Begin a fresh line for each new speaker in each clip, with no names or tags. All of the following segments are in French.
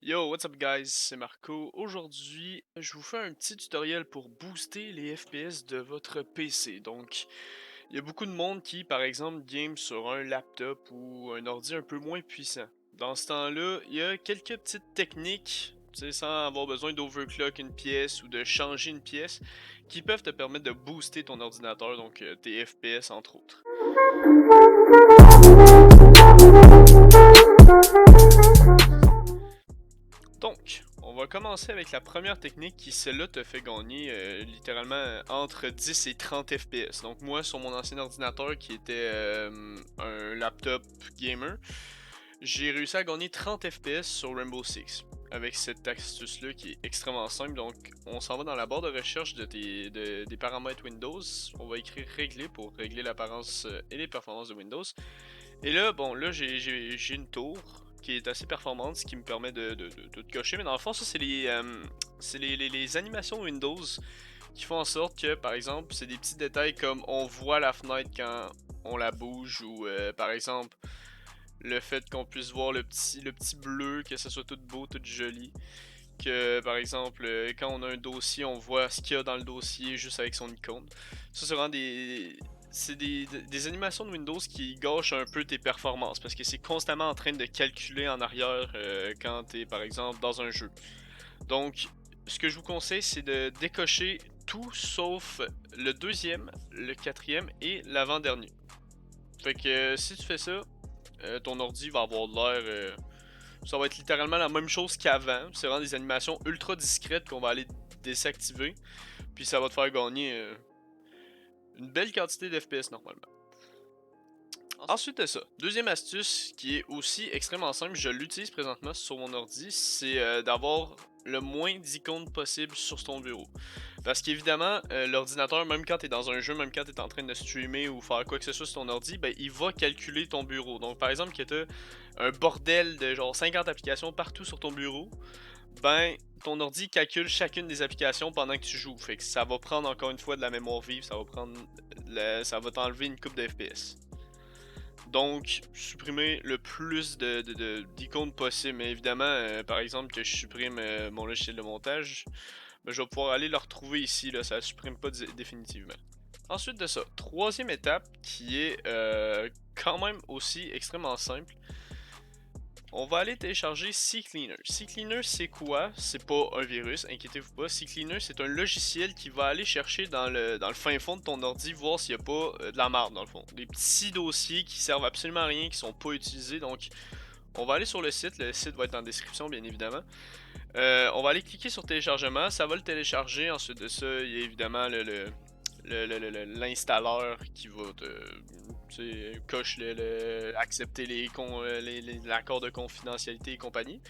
Yo, what's up guys, c'est Marco. Aujourd'hui, je vous fais un petit tutoriel pour booster les FPS de votre PC. Donc, il y a beaucoup de monde qui, par exemple, game sur un laptop ou un ordi un peu moins puissant. Dans ce temps-là, il y a quelques petites techniques, tu sais, sans avoir besoin d'overclock une pièce ou de changer une pièce, qui peuvent te permettre de booster ton ordinateur, donc tes FPS entre autres. Donc, on va commencer avec la première technique qui, celle-là, te fait gagner littéralement entre 10 et 30 FPS. Donc moi, sur mon ancien ordinateur qui était un laptop gamer, j'ai réussi à gagner 30 FPS sur Rainbow Six. Avec cette astuce-là qui est extrêmement simple. Donc, on s'en va dans la barre de recherche des paramètres Windows. On va écrire régler pour régler l'apparence et les performances de Windows. Et là, bon, là, j'ai une tour qui est assez performante, ce qui me permet de tout cocher. Mais dans le fond, ça, c'est les animations Windows qui font en sorte que, par exemple, c'est des petits détails comme on voit la fenêtre quand on la bouge ou, par exemple, le fait qu'on puisse voir le petit bleu, que ça soit tout beau, tout joli. Que, par exemple, quand on a un dossier, on voit ce qu'il y a dans le dossier juste avec son icône. Ça, c'est vraiment des animations de Windows qui gâchent un peu tes performances parce que c'est constamment en train de calculer en arrière quand tu es par exemple dans un jeu. Donc, ce que je vous conseille, c'est de décocher tout sauf le deuxième, le quatrième et l'avant-dernier. Fait que si tu fais ça, ton ordi va avoir l'air. Ça va être littéralement la même chose qu'avant. C'est vraiment des animations ultra discrètes qu'on va aller désactiver. Puis ça va te faire gagner une belle quantité d'FPS normalement. Ensuite de ça, deuxième astuce qui est aussi extrêmement simple, je l'utilise présentement sur mon ordi, c'est d'avoir le moins d'icônes possible sur ton bureau. Parce qu'évidemment, l'ordinateur, même quand tu es dans un jeu, même quand tu es en train de streamer ou faire quoi que ce soit sur ton ordi, ben, il va calculer ton bureau. Donc par exemple, que tu as un bordel de genre 50 applications partout sur ton bureau, ben ton ordi calcule chacune des applications pendant que tu joues. Fait que ça va prendre encore une fois de la mémoire vive, ça va t'enlever une coupe de FPS. Donc, supprimer le plus d'icônes possible. Mais évidemment, par exemple, que je supprime mon logiciel de montage, ben, je vais pouvoir aller le retrouver ici. Là, ça ne supprime pas définitivement. Ensuite de ça, troisième étape qui est quand même aussi extrêmement simple. On va aller télécharger CCleaner. CCleaner, c'est quoi? C'est pas un virus, inquiétez-vous pas. CCleaner, c'est un logiciel qui va aller chercher dans le fin fond de ton ordi, voir s'il n'y a pas de la marde dans le fond. Des petits dossiers qui servent absolument à rien, qui sont pas utilisés. Donc, on va aller sur le site va être en description bien évidemment. On va aller cliquer sur téléchargement, ça va le télécharger. Ensuite de ça, il y a évidemment l'installeur qui va coche accepter l'accord de confidentialité et compagnie.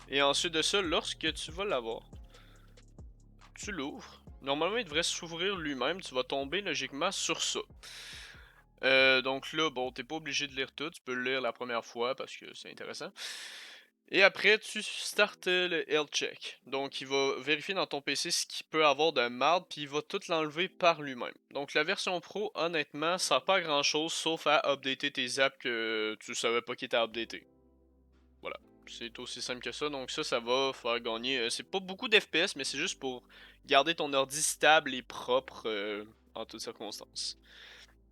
Et ensuite de ça, lorsque tu vas l'avoir, tu l'ouvres. Normalement, il devrait s'ouvrir lui-même. Tu vas tomber logiquement sur ça. Donc là, bon, t'es pas obligé de lire tout. Tu peux le lire la première fois parce que c'est intéressant. Et après, tu startes le health check. Donc, il va vérifier dans ton PC ce qu'il peut avoir de marde, puis il va tout l'enlever par lui-même. Donc, la version pro, honnêtement, ça sert pas à grand chose sauf à updater tes apps que tu savais pas qu'ils étaient updatés. Voilà. C'est aussi simple que ça. Donc, ça va faire gagner. C'est pas beaucoup d'FPS, mais c'est juste pour garder ton ordi stable et propre en toutes circonstances.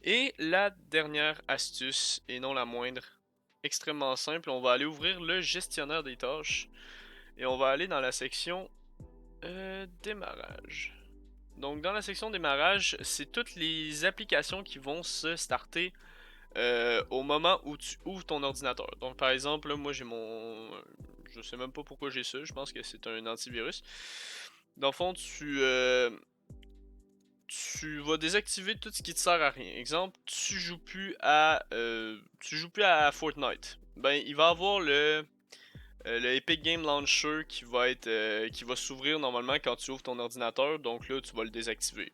Et la dernière astuce, et non la moindre, extrêmement simple, on va aller ouvrir le gestionnaire des tâches et on va aller dans la section démarrage. Donc dans la section démarrage, c'est toutes les applications qui vont se starter au moment où tu ouvres ton ordinateur. Donc par exemple, là, moi j'ai je sais même pas pourquoi j'ai ça, je pense que c'est un antivirus. Dans le fond, tu vas désactiver tout ce qui te sert à rien. Exemple, tu joues plus à Fortnite. Ben, il va avoir le Epic Game Launcher qui va s'ouvrir normalement quand tu ouvres ton ordinateur. Donc là, tu vas le désactiver.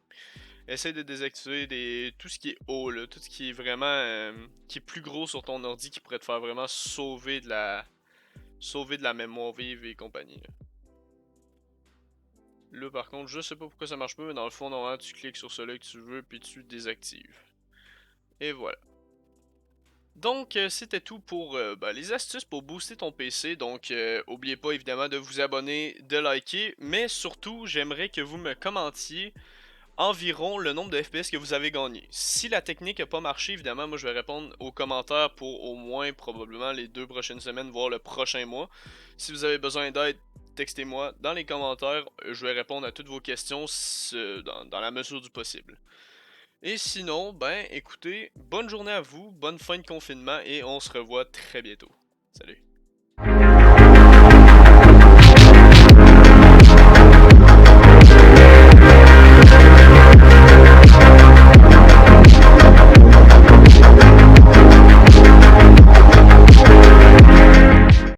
Essaye de désactiver tout ce qui est haut, là, tout ce qui est vraiment qui est plus gros sur ton ordi qui pourrait te faire vraiment sauver de la mémoire vive et compagnie. Là. Là, par contre, je sais pas pourquoi ça marche pas, mais dans le fond, normalement, tu cliques sur celui que tu veux, puis tu désactives. Et voilà. Donc, c'était tout pour les astuces pour booster ton PC. Donc, oubliez pas évidemment de vous abonner, de liker, mais surtout, j'aimerais que vous me commentiez environ le nombre de FPS que vous avez gagné. Si la technique n'a pas marché, évidemment, moi je vais répondre aux commentaires pour au moins probablement les 2 prochaines semaines, voire le prochain mois. Si vous avez besoin d'aide, textez-moi dans les commentaires. Je vais répondre à toutes vos questions dans la mesure du possible. Et sinon, ben écoutez, bonne journée à vous, bonne fin de confinement et on se revoit très bientôt. Salut.